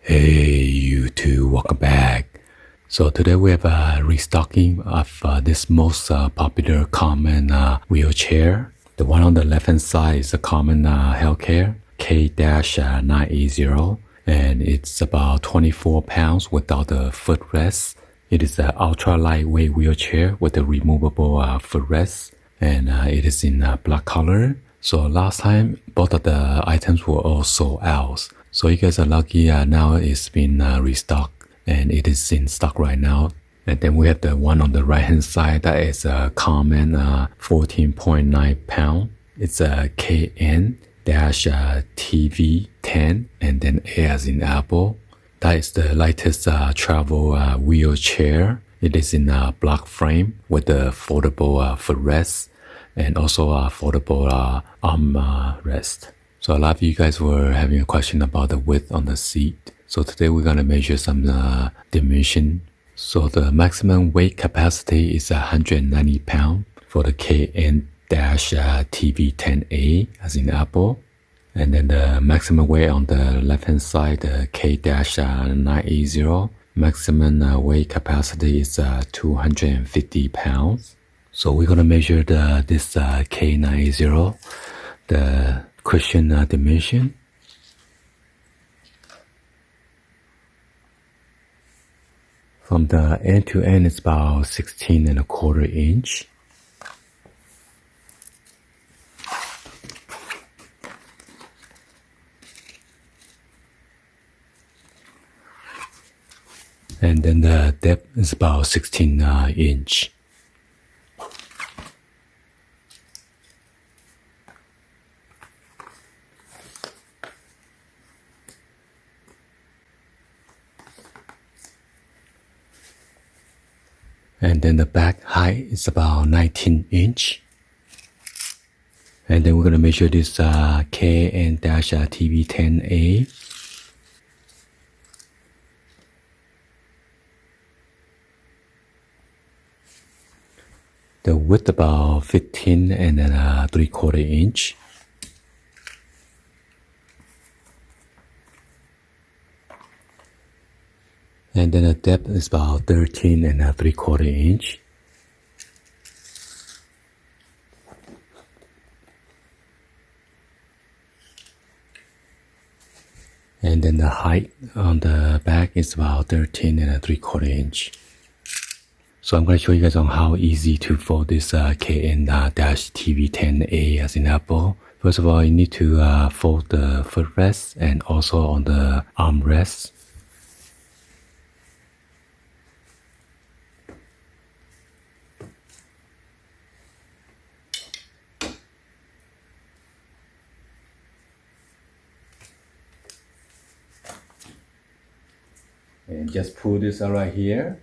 Hey YouTube, welcome back. So today we have a restocking of this most popular Karman wheelchair. The one on the left hand side is a Karman healthcare K-980, and it's about 24 pounds without the footrest. It is an ultra lightweight wheelchair with a removable footrest, and it is in black color. So last time both of the items were all sold out. So you guys are lucky, now it's been restocked and it is in stock right now. And then we have the one on the right hand side that is a Karman 14.9 pound. It's a KN-TV10 and then A as in apple. That is the lightest travel wheelchair. It is in a black frame with a foldable footrest and also a foldable arm rest. So a lot of you guys were having a question about the width on the seat. So today we're going to measure some dimension. So the maximum weight capacity is 190 pounds for the KN-TV10A as in apple. And then the maximum weight on the left hand side, the K-980, maximum weight capacity is 250 pounds. So we're going to measure this K-980, the cushion dimension. From the end to end, it's about 16.25 inch. And then the depth is about 16 inch. And then the back height is about 19 inch. And then we're going to measure this KN-TV10A. The width about 15 and then 3/4 inch. And then the depth is about 13 and 3/4 inch. And then the height on the back is about 13 and 3/4 inch. So I'm going to show you guys on how easy to fold this KN-TV10A as in apple. First of all, you need to fold the footrest and also on the armrest. And just pull this out right here.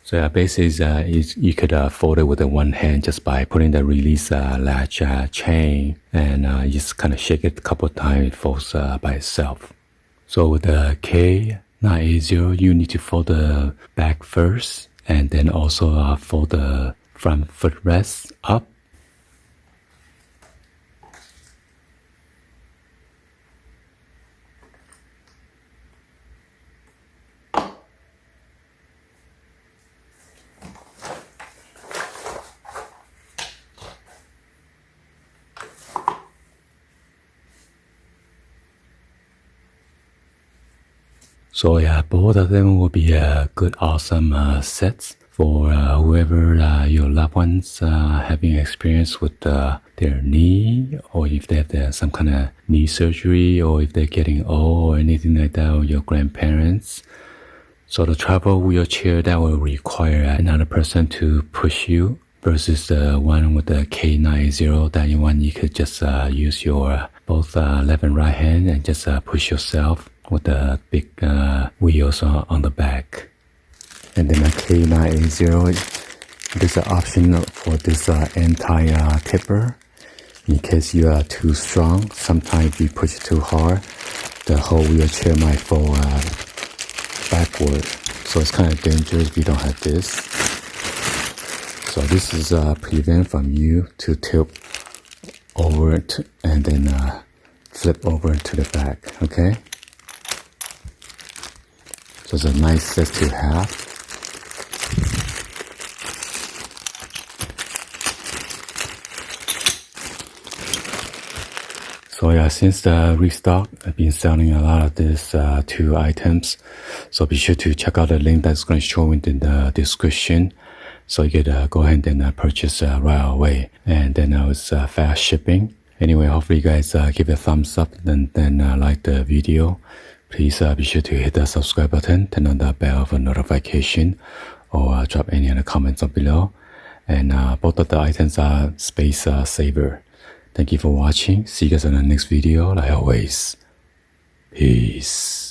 So basically, you could fold it with the one hand just by putting the release latch chain, and you just kind of shake it a couple of times. It folds by itself. So with the K-980, you need to fold the back first, and then also fold the front footrest up. So yeah, both of them will be a good, awesome sets for whoever your loved ones having experience with their knee, or if they have some kind of knee surgery, or if they're getting old or anything like that, or your grandparents. So the travel wheelchair that will require another person to push you versus the one with the K-980, that one you could just use your both left and right hand and just push yourself with the big wheels on the back. And then the K-980, there's an option for this anti-tipper. In case you are too strong, sometimes if you push it too hard, the whole wheelchair might fall backward. So it's kind of dangerous if you don't have this. So this is prevent from you to tilt over it and then flip over to the back, okay? So it's a nice set to have. So yeah, since the restock, I've been selling a lot of these two items. So be sure to check out the link that's going to show in the description. So you could go ahead and purchase right away. And then it's fast shipping. Anyway, hopefully you guys give it a thumbs up and then like the video. Please be sure to hit the subscribe button, turn on the bell for notification, or drop any other comments up below. And both of the items are space saver. Thank you for watching. See you guys on the next video. Like always, peace.